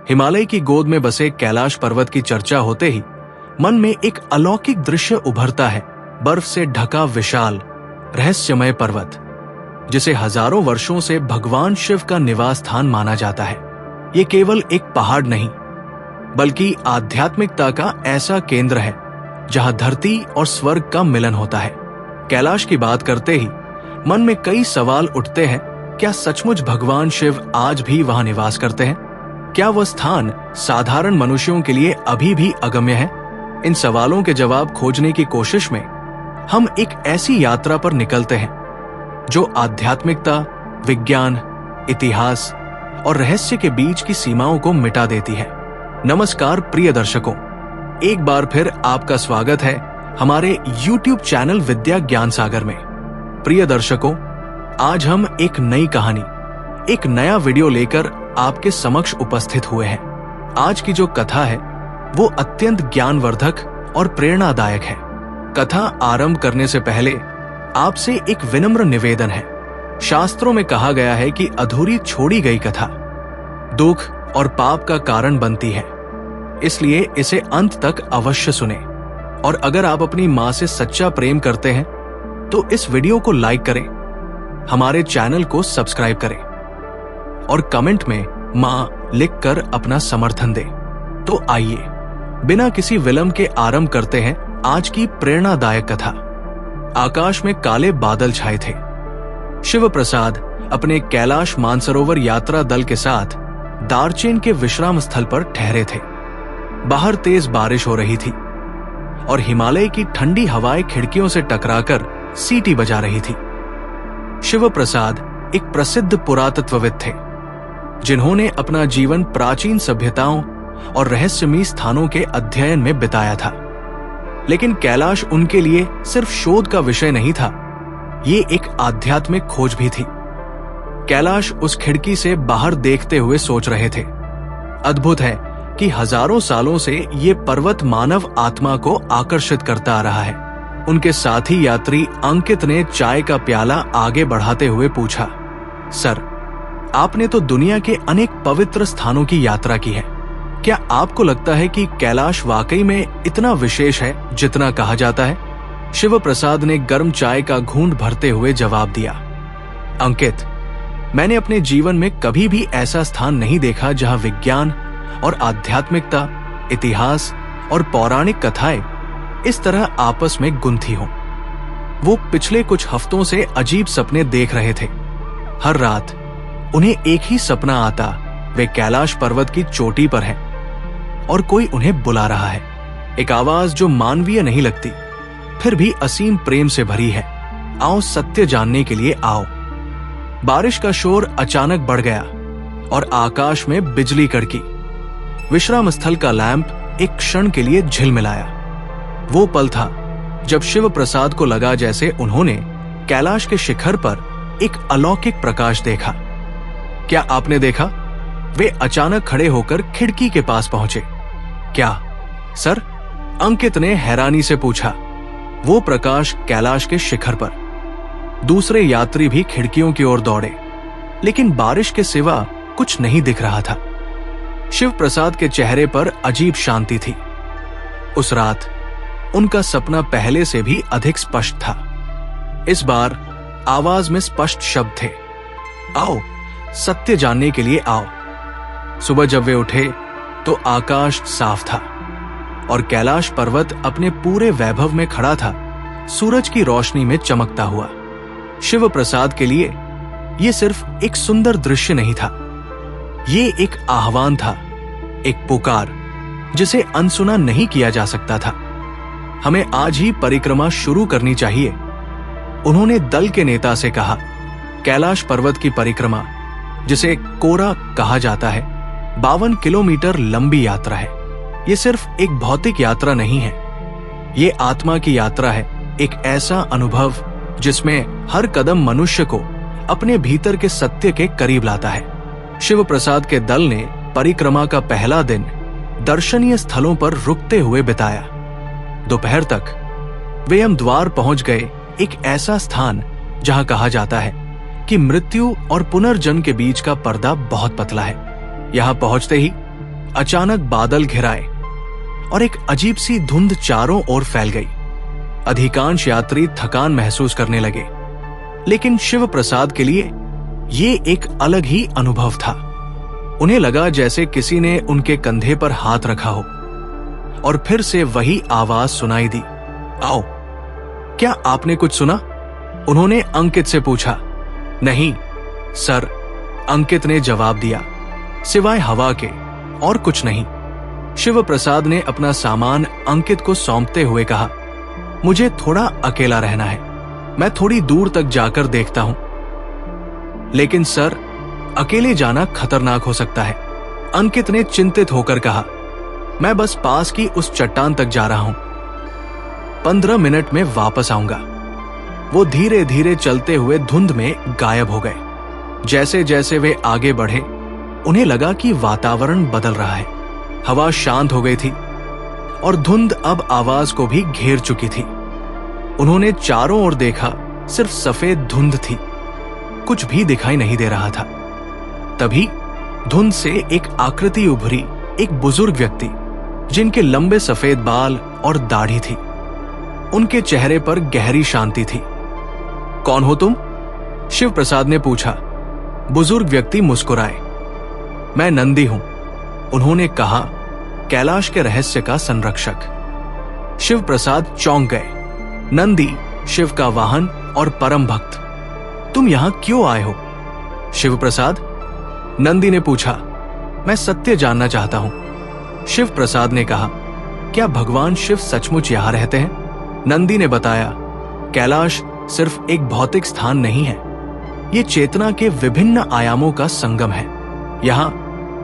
हिमालय की गोद में बसे कैलाश पर्वत की चर्चा होते ही मन में एक अलौकिक दृश्य उभरता है। बर्फ से ढका विशाल रहस्यमय पर्वत, जिसे हजारों वर्षों से भगवान शिव का निवास स्थान माना जाता है। ये केवल एक पहाड़ नहीं, बल्कि आध्यात्मिकता का ऐसा केंद्र है जहां धरती और स्वर्ग का मिलन होता है। कैलाश की बात करते ही मन में कई सवाल उठते हैं। क्या सचमुच भगवान शिव आज भी वहां निवास करते हैं? क्या वह स्थान साधारण मनुष्यों के लिए अभी भी अगम्य है? इन सवालों के जवाब खोजने की कोशिश में हम एक ऐसी यात्रा पर निकलते हैं जो आध्यात्मिकता, विज्ञान, इतिहास और रहस्य के बीच की सीमाओं को मिटा देती है। नमस्कार प्रिय दर्शकों, एक बार फिर आपका स्वागत है हमारे YouTube चैनल विद्या ज्ञान सागर में। प्रिय दर्शकों, आज हम एक नई कहानी, एक नया वीडियो लेकर आपके समक्ष उपस्थित हुए हैं। आज की जो कथा है वो अत्यंत ज्ञानवर्धक और प्रेरणादायक है। कथा आरंभ करने से पहले आपसे एक विनम्र निवेदन है। शास्त्रों में कहा गया है कि अधूरी छोड़ी गई कथा दुख और पाप का कारण बनती है, इसलिए इसे अंत तक अवश्य सुने। और अगर आप अपनी मां से सच्चा प्रेम करते हैं तो इस वीडियो को लाइक करें, हमारे चैनल को सब्सक्राइब करें और कमेंट में मां लिखकर अपना समर्थन दें। तो आइए बिना किसी विलंब के आरंभ करते हैं आज की प्रेरणादायक कथा। आकाश में काले बादल छाए थे। शिव प्रसाद अपने कैलाश मानसरोवर यात्रा दल के साथ दारचेन के विश्राम स्थल पर ठहरे थे। बाहर तेज बारिश हो रही थी और हिमालय की ठंडी हवाएं खिड़कियों से टकराकर सीटी बजा रही थी। शिव प्रसाद एक प्रसिद्ध पुरातत्वविद थे, जिन्होंने अपना जीवन प्राचीन सभ्यताओं और रहस्यमयी स्थानों के अध्ययन में बिताया था। लेकिन कैलाश उनके लिए सिर्फ शोध का विषय नहीं था, ये एक आध्यात्मिक खोज भी थी। कैलाश उस खिड़की से बाहर देखते हुए सोच रहे थे, अद्भुत है कि हजारों सालों से ये पर्वत मानव आत्मा को आकर्षित करता आ रहा है। उनके साथी यात्री अंकित ने चाय का प्याला आगे बढ़ाते हुए पूछा, सर, आपने तो दुनिया के अनेक पवित्र स्थानों की यात्रा की है। क्या आपको लगता है कि कैलाश वाकई में इतना विशेष है जितना कहा जाता है? शिव प्रसाद ने गर्म चाय का घूंट भरते हुए जवाब दिया, अंकित, मैंने अपने जीवन में कभी भी ऐसा स्थान नहीं देखा जहां विज्ञान और आध्यात्मिकता, इतिहास और पौराणिक कथाएं इस तरह आपस में गुंथी हों। वो पिछले कुछ हफ्तों से अजीब सपने देख रहे थे। हर रात उन्हें एक ही सपना आता, वे कैलाश पर्वत की चोटी पर हैं और कोई उन्हें बुला रहा है। एक आवाज जो मानवीय नहीं लगती, फिर भी असीम प्रेम से भरी है। आओ सत्य जानने के लिए आओ। बारिश का शोर अचानक बढ़ गया और आकाश में बिजली कड़की। विश्राम स्थल का लैंप एक क्षण के लिए झिलमिलाया। वो पल था जब शिव प्रसाद को लगा जैसे उन्होंने कैलाश के शिखर पर एक अलौकिक प्रकाश देखा। क्या आपने देखा? वे अचानक खड़े होकर खिड़की के पास पहुंचे। क्या सर? अंकित ने हैरानी से पूछा। वो प्रकाश कैलाश के शिखर पर। दूसरे यात्री भी खिड़कियों की ओर दौड़े, लेकिन बारिश के सिवा कुछ नहीं दिख रहा था। शिव प्रसाद के चेहरे पर अजीब शांति थी। उस रात उनका सपना पहले से भी अधिक स्पष्ट था। इस बार आवाज में स्पष्ट शब्द थे, आओ सत्य जानने के लिए आओ। सुबह जब वे उठे तो आकाश साफ था और कैलाश पर्वत अपने पूरे वैभव में खड़ा था, सूरज की रोशनी में चमकता हुआ। शिव प्रसाद के लिए यह सिर्फ एक सुंदर दृश्य नहीं था, ये एक आह्वान था, एक पुकार जिसे अनसुना नहीं किया जा सकता था। हमें आज ही परिक्रमा शुरू करनी चाहिए, उन्होंने दल के नेता से कहा। कैलाश पर्वत की परिक्रमा, जिसे कोरा कहा जाता है, 52 किलोमीटर लंबी यात्रा है। ये सिर्फ एक भौतिक यात्रा नहीं है, ये आत्मा की यात्रा है, एक ऐसा अनुभव जिसमें हर कदम मनुष्य को अपने भीतर के सत्य के करीब लाता है। शिव प्रसाद के दल ने परिक्रमा का पहला दिन दर्शनीय स्थलों पर रुकते हुए बिताया। दोपहर तक वे यम द्वार पहुंच गए, एक ऐसा स्थान जहां कहा जाता है कि मृत्यु और पुनर्जन्म के बीच का पर्दा बहुत पतला है। यहां पहुंचते ही अचानक बादल घिराए और एक अजीब सी धुंध चारों ओर फैल गई। अधिकांश यात्री थकान महसूस करने लगे, लेकिन शिव प्रसाद के लिए ये एक अलग ही अनुभव था। उन्हें लगा जैसे किसी ने उनके कंधे पर हाथ रखा हो और फिर से वही आवाज सुनाई दी, आओ। क्या आपने कुछ सुना? उन्होंने अंकित से पूछा। नहीं सर, अंकित ने जवाब दिया, सिवाय हवा के और कुछ नहीं। शिव प्रसाद ने अपना सामान अंकित को सौंपते हुए कहा, मुझे थोड़ा अकेला रहना है, मैं थोड़ी दूर तक जाकर देखता हूं। लेकिन सर, अकेले जाना खतरनाक हो सकता है, अंकित ने चिंतित होकर कहा। मैं बस पास की उस चट्टान तक जा रहा हूं, 15 मिनट में वापस आऊंगा। वो धीरे धीरे चलते हुए धुंध में गायब हो गए। जैसे जैसे वे आगे बढ़े, उन्हें लगा कि वातावरण बदल रहा है। हवा शांत हो गई थी और धुंध अब आवाज को भी घेर चुकी थी। उन्होंने चारों ओर देखा, सिर्फ सफेद धुंध थी, कुछ भी दिखाई नहीं दे रहा था। तभी धुंध से एक आकृति उभरी, एक बुजुर्ग व्यक्ति जिनके लंबे सफेद बाल और दाढ़ी थी। उनके चेहरे पर गहरी शांति थी। कौन हो तुम? शिव प्रसाद ने पूछा। बुजुर्ग व्यक्ति मुस्कुराए। मैं नंदी हूं, उन्होंने कहा, कैलाश के रहस्य का संरक्षक। शिव प्रसाद चौंक गए। नंदी, शिव का वाहन और परम भक्त, तुम यहां क्यों आए हो? शिव प्रसाद, नंदी ने पूछा। मैं सत्य जानना चाहता हूं, शिव प्रसाद ने कहा। क्या भगवान शिव सचमुच यहां रहते हैं? नंदी ने बताया, कैलाश सिर्फ एक भौतिक स्थान नहीं है, ये चेतना के विभिन्न आयामों का संगम है। यहां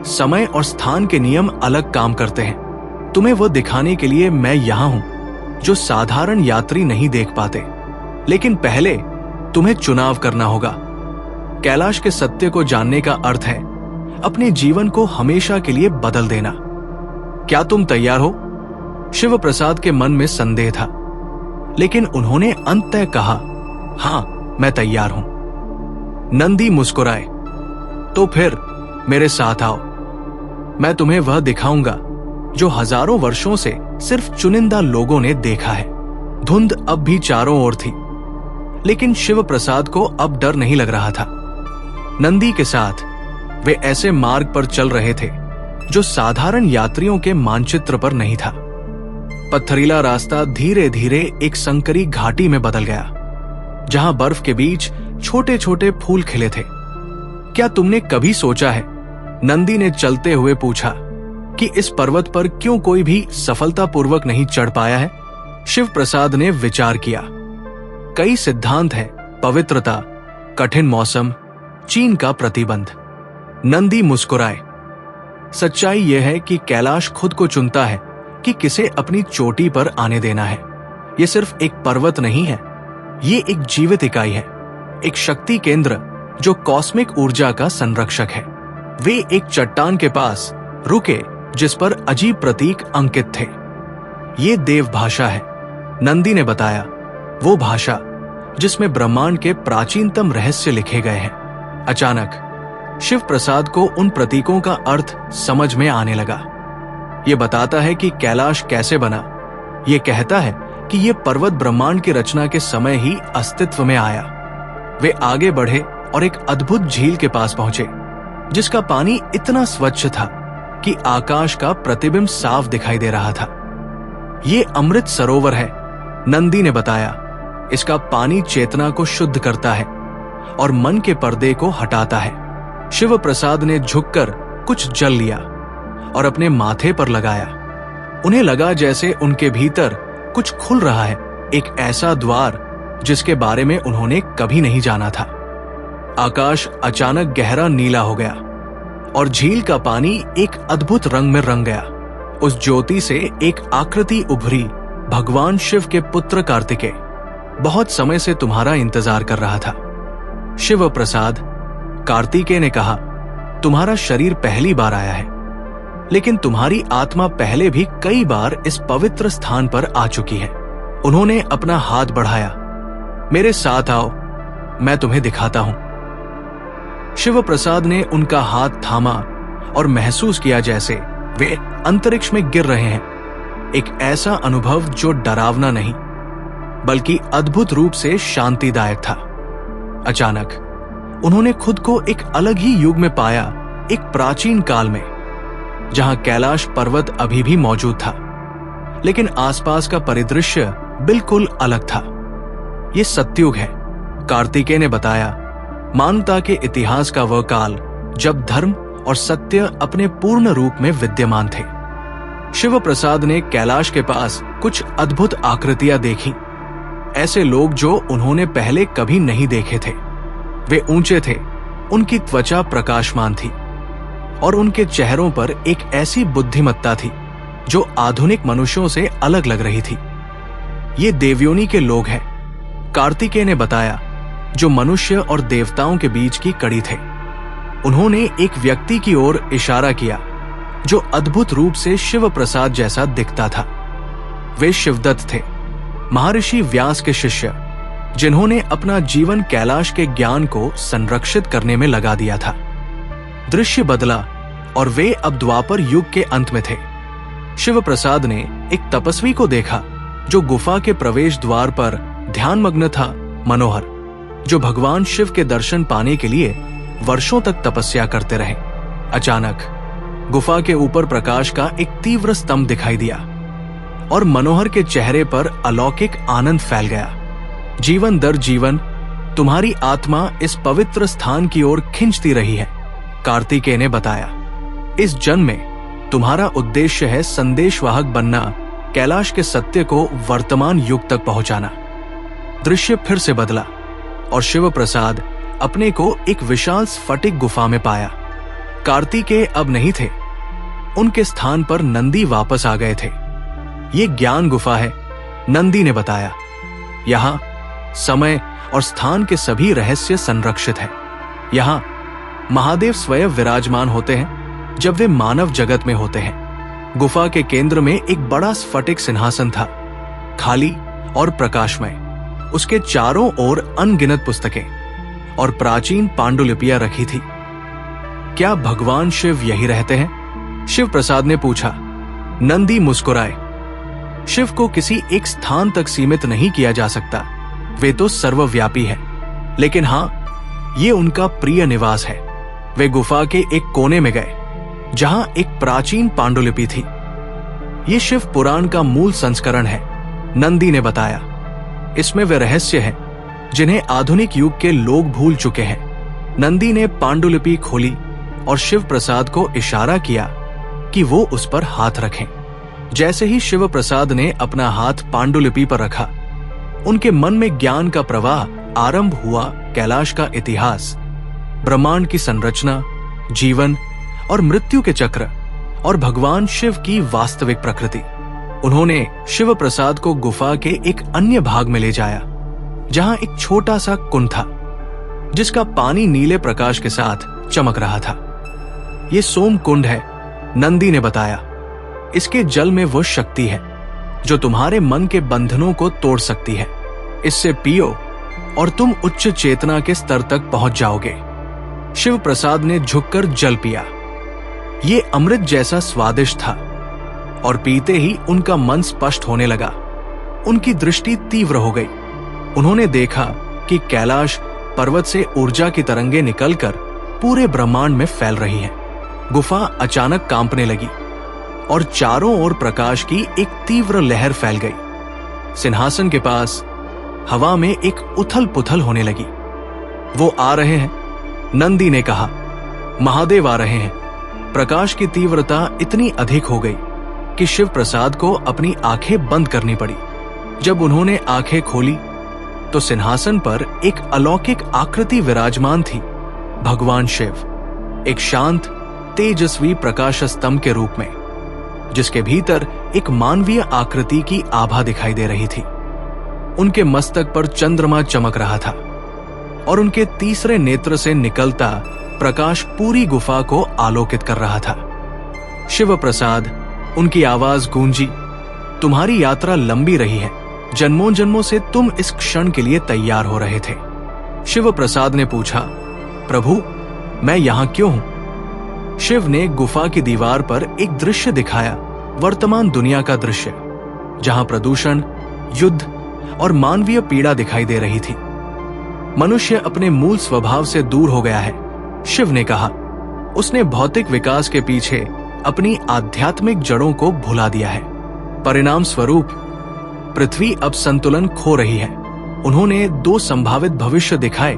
समय और स्थान के नियम अलग काम करते हैं। तुम्हें वो दिखाने के लिए मैं यहां हूं, जो साधारण यात्री नहीं देख पाते। लेकिन पहले तुम्हें चुनाव करना होगा। कैलाश के सत्य को जानने का अर्थ है अपने जीवन को हमेशा के लिए बदल देना। क्या तुम तैयार हो? शिव प्रसाद के मन में संदेह था, लेकिन उन्होंने अंततः कहा, हां, मैं तैयार हूं। नंदी मुस्कुराए। तो फिर मेरे साथ आओ, मैं तुम्हें वह दिखाऊंगा जो हजारों वर्षों से सिर्फ चुनिंदा लोगों ने देखा है। धुंध अब भी चारों ओर थी, लेकिन शिव प्रसाद को अब डर नहीं लग रहा था। नंदी के साथ वे ऐसे मार्ग पर चल रहे थे जो साधारण यात्रियों के मानचित्र पर नहीं था। पत्थरीला रास्ता धीरे धीरे एक संकरी घाटी में बदल गया, जहां बर्फ के बीच छोटे छोटे फूल खिले थे। क्या तुमने कभी सोचा है, नंदी ने चलते हुए पूछा, कि इस पर्वत पर क्यों कोई भी सफलतापूर्वक नहीं चढ़ पाया है? शिव प्रसाद ने विचार किया। कई सिद्धांत हैं, पवित्रता, कठिन मौसम, चीन का प्रतिबंध। नंदी मुस्कुराए। सच्चाई यह है कि कैलाश खुद को चुनता है कि किसे अपनी चोटी पर आने देना है। यह सिर्फ एक पर्वत नहीं है, ये एक जीवित इकाई है, एक शक्ति केंद्र जो कॉस्मिक ऊर्जा का संरक्षक है। वे एक चट्टान के पास रुके जिस पर अजीब प्रतीक अंकित थे। ये देव भाषा है, नंदी ने बताया, वो भाषा जिसमें ब्रह्मांड के प्राचीनतम रहस्य लिखे गए हैं। अचानक शिव प्रसाद को उन प्रतीकों का अर्थ समझ में आने लगा। ये बताता है कि कैलाश कैसे बना। ये कहता है कि ये पर्वत ब्रह्मांड की रचना के समय ही अस्तित्व में आया। वे आगे बढ़े और एक अद्भुत झील के पास पहुंचे, जिसका पानी इतना स्वच्छ था कि आकाश का प्रतिबिंब साफ दिखाई दे रहा था। ये अमृत सरोवर है, नंदी ने बताया। इसका पानी चेतना को शुद्ध करता है और मन के पर्दे को हटाता है। शिव प्रसाद ने झुककर कुछ जल लिया और अपने माथे पर लगाया। उन्हें लगा जैसे उनके भीतर कुछ खुल रहा है, एक ऐसा द्वार जिसके बारे में उन्होंने कभी नहीं जाना था। आकाश अचानक गहरा नीला हो गया और झील का पानी एक अद्भुत रंग में रंग गया। उस ज्योति से एक आकृति उभरी, भगवान शिव के पुत्र कार्तिकेय। बहुत समय से तुम्हारा इंतजार कर रहा था। शिव प्रसाद, कार्तिकेय ने कहा, तुम्हारा शरीर पहली बार आया है, लेकिन तुम्हारी आत्मा पहले भी कई बार इस पवित्र स्थान पर आ चुकी है। उन्होंने अपना हाथ बढ़ाया। मेरे साथ आओ, मैं तुम्हें दिखाता हूं। शिव प्रसाद ने उनका हाथ थामा और महसूस किया जैसे वे अंतरिक्ष में गिर रहे हैं। एक ऐसा अनुभव जो डरावना नहीं बल्कि अद्भुत रूप से शांतिदायक था। अचानक उन्होंने खुद को एक अलग ही युग में पाया, एक प्राचीन काल में, जहां कैलाश पर्वत अभी भी मौजूद था, लेकिन आसपास का परिदृश्य बिल्कुल अलग था। यह सतयुग है, कार्तिकेय ने बताया। मानवता के इतिहास का वह काल जब धर्म और सत्य अपने पूर्ण रूप में विद्यमान थे। शिव प्रसाद ने कैलाश के पास कुछ अद्भुत आकृतियां देखी, ऐसे लोग जो उन्होंने पहले कभी नहीं देखे थे। वे ऊंचे थे, उनकी त्वचा प्रकाशमान थी और उनके चेहरों पर एक ऐसी बुद्धिमत्ता थी जो आधुनिक मनुष्यों से अलग लग रही थी। ये देवयोनि के लोग हैं, कार्तिकेय ने बताया, जो मनुष्य और देवताओं के बीच की कड़ी थे। उन्होंने एक व्यक्ति की ओर इशारा किया जो अद्भुत रूप से शिव प्रसाद जैसा दिखता था। वे शिवदत्त थे, महर्षि व्यास के शिष्य, जिन्होंने अपना जीवन कैलाश के ज्ञान को संरक्षित करने में लगा दिया था। दृश्य बदला और वे अब द्वापर युग के अंत में थे। शिव प्रसाद ने एक तपस्वी को देखा जो गुफा के प्रवेश द्वार पर ध्यानमग्न था, मनोहर, जो भगवान शिव के दर्शन पाने के लिए वर्षों तक तपस्या करते रहे। अचानक गुफा के ऊपर प्रकाश का एक तीव्र स्तंभ दिखाई दिया और मनोहर के चेहरे पर अलौकिक आनंद फैल गया। जीवन दर जीवन तुम्हारी आत्मा इस पवित्र स्थान की ओर खिंचती रही है, कार्तिकेय ने बताया। इस जन्म में तुम्हारा उद्देश्य है संदेशवाहक बनना, कैलाश के सत्य को वर्तमान युग तक पहुंचाना। दृश्य फिर से बदला और शिव प्रसाद अपने को एक विशाल स्फटिक गुफा में पाया। कार्तिकेय अब नहीं थे, उनके स्थान पर नंदी वापस आ गए थे। ये ज्ञान गुफा है, नंदी ने बताया। यहां समय और स्थान के सभी रहस्य संरक्षित हैं। यहां महादेव स्वयं विराजमान होते हैं जब वे मानव जगत में होते हैं। गुफा के केंद्र में एक बड़ा स्फटिक सिंहासन था, खाली और प्रकाशमय। उसके चारों ओर अनगिनत पुस्तकें और प्राचीन पांडुलिपियां रखी थी। क्या भगवान शिव यही रहते हैं? शिव प्रसाद ने पूछा। नंदी मुस्कुराए। शिव को किसी एक स्थान तक सीमित नहीं किया जा सकता, वे तो सर्वव्यापी है। लेकिन हां, ये उनका प्रिय निवास है। वे गुफा के एक कोने में गए जहां एक प्राचीन पांडुलिपि थी। ये शिव पुराण का मूल संस्करण है, नंदी ने बताया। इसमें वे रहस्य हैं जिन्हें आधुनिक युग के लोग भूल चुके हैं। नंदी ने पांडुलिपि खोली और शिव प्रसाद को इशारा किया कि वो उस पर हाथ रखें। जैसे ही शिव प्रसाद ने अपना हाथ पांडुलिपि पर रखा, उनके मन में ज्ञान का प्रवाह आरंभ हुआ। कैलाश का इतिहास, ब्रह्मांड की संरचना, जीवन और मृत्यु के चक्र और भगवान शिव की वास्तविक प्रकृति। उन्होंने शिव प्रसाद को गुफा के एक अन्य भाग में ले जाया जहां एक छोटा सा कुंड था जिसका पानी नीले प्रकाश के साथ चमक रहा था। यह सोम कुंड है, नंदी ने बताया। इसके जल में वो शक्ति है जो तुम्हारे मन के बंधनों को तोड़ सकती है। इससे पियो और तुम उच्च चेतना के स्तर तक पहुंच जाओगे। शिव प्रसाद ने झुककर जल पिया। ये अमृत जैसा स्वादिष्ट था और पीते ही उनका मन स्पष्ट होने लगा। उनकी दृष्टि तीव्र हो गई। उन्होंने देखा कि कैलाश पर्वत से ऊर्जा की तरंगें निकलकर पूरे ब्रह्मांड में फैल रही हैं। गुफा अचानक कांपने लगी और चारों ओर प्रकाश की एक तीव्र लहर फैल गई। सिंहासन के पास हवा में एक उथल पुथल होने लगी। वो आ रहे हैं, नंदी ने कहा। महादेव आ रहे हैं। प्रकाश की तीव्रता इतनी अधिक हो गई कि शिव प्रसाद को अपनी आंखें बंद करनी पड़ी। जब उन्होंने आंखें खोली तो सिंहासन पर एक अलौकिक आकृति विराजमान थी, भगवान शिव, एक शांत तेजस्वी प्रकाश स्तंभ के रूप में, जिसके भीतर एक मानवीय आकृति की आभा दिखाई दे रही थी। उनके मस्तक पर चंद्रमा चमक रहा था और उनके तीसरे नेत्र से निकलता प्रकाश पूरी गुफा को आलोकित कर रहा था। शिव प्रसाद, उनकी आवाज गूंजी, तुम्हारी यात्रा लंबी रही है। जन्मों जन्मों से तुम इस क्षण के लिए तैयार हो रहे थे। शिव प्रसाद ने पूछा, प्रभु, मैं यहां क्यों हूं? शिव ने गुफा की दीवार पर एक दृश्य दिखाया, वर्तमान दुनिया का दृश्य, जहां प्रदूषण, युद्ध और मानवीय पीड़ा दिखाई दे रही थी। मनुष्य अपने मूल स्वभाव से दूर हो गया है, शिव ने कहा। उसने भौतिक विकास के पीछे अपनी आध्यात्मिक जड़ों को भुला दिया है। परिणाम स्वरूप पृथ्वी अब संतुलन खो रही है। उन्होंने 2 संभावित भविष्य दिखाए,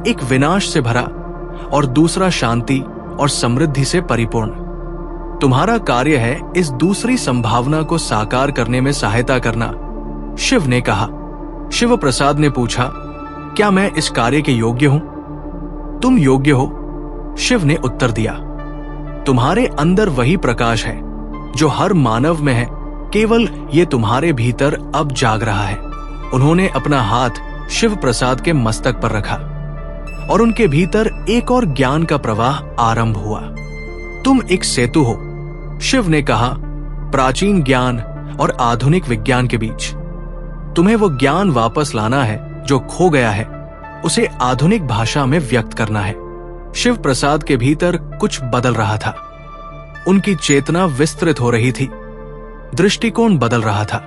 एक विनाश से भरा और दूसरा शांति और समृद्धि से परिपूर्ण। तुम्हारा कार्य है इस दूसरी संभावना को साकार करने में सहायता करना, शिव ने कहा। शिव प्रसाद ने पूछा, क्या मैं इस कार्य के योग्य हूं? तुम योग्य हो, शिव ने उत्तर दिया। तुम्हारे अंदर वही प्रकाश है जो हर मानव में है, केवल ये तुम्हारे भीतर अब जाग रहा है। उन्होंने अपना हाथ शिव प्रसाद के मस्तक पर रखा और उनके भीतर एक और ज्ञान का प्रवाह आरंभ हुआ। तुम एक सेतु हो, शिव ने कहा, प्राचीन ज्ञान और आधुनिक विज्ञान के बीच। तुम्हें वो ज्ञान वापस लाना है जो खो गया है, उसे आधुनिक भाषा में व्यक्त करना है। शिव प्रसाद के भीतर कुछ बदल रहा था। उनकी चेतना विस्तृत हो रही थी, दृष्टिकोण बदल रहा था।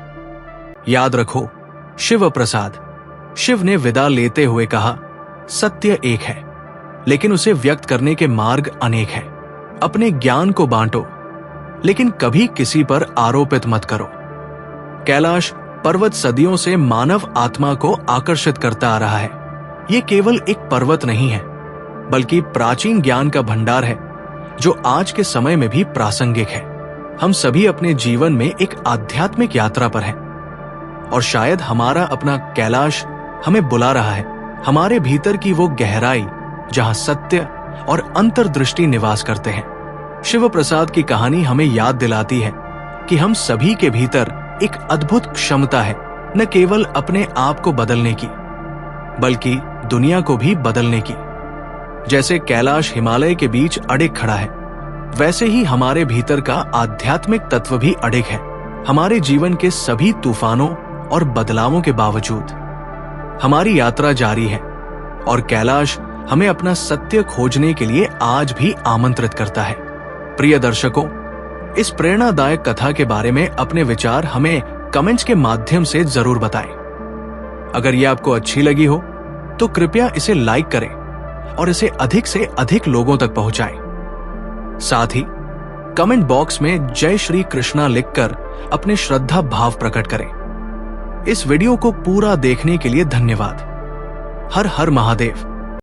याद रखो शिव प्रसाद, शिव ने विदा लेते हुए कहा, सत्य एक है, लेकिन उसे व्यक्त करने के मार्ग अनेक हैं। अपने ज्ञान को बांटो, लेकिन कभी किसी पर आरोपित मत करो। कैलाश पर्वत सदियों से मानव आत्मा को आकर्षित करता आ रहा है। यह केवल एक पर्वत नहीं है, बल्कि प्राचीन ज्ञान का भंडार है जो आज के समय में भी प्रासंगिक है। हम सभी अपने जीवन में एक आध्यात्मिक यात्रा पर हैं और शायद हमारा अपना कैलाश हमें बुला रहा है, हमारे भीतर की वो गहराई जहां सत्य और अंतर्दृष्टि निवास करते हैं। शिव प्रसाद की कहानी हमें याद दिलाती है कि हम सभी के भीतर एक अद्भुत क्षमता है, न केवल अपने आप को बदलने की, बल्कि दुनिया को भी बदलने की। जैसे कैलाश हिमालय के बीच अडिग खड़ा है, वैसे ही हमारे भीतर का आध्यात्मिक तत्व भी अडिग है। हमारे जीवन के सभी तूफानों और बदलावों के बावजूद हमारी यात्रा जारी है और कैलाश हमें अपना सत्य खोजने के लिए आज भी आमंत्रित करता है। प्रिय दर्शकों, इस प्रेरणादायक कथा के बारे में अपने विचार हमें कमेंट्स के माध्यम से जरूर बताएं। अगर यह आपको अच्छी लगी हो तो कृपया इसे लाइक करें और इसे अधिक से अधिक लोगों तक पहुंचाएं। साथ ही कमेंट बॉक्स में जय श्री कृष्णा लिखकर अपने श्रद्धा भाव प्रकट करें। इस वीडियो को पूरा देखने के लिए धन्यवाद। हर हर महादेव।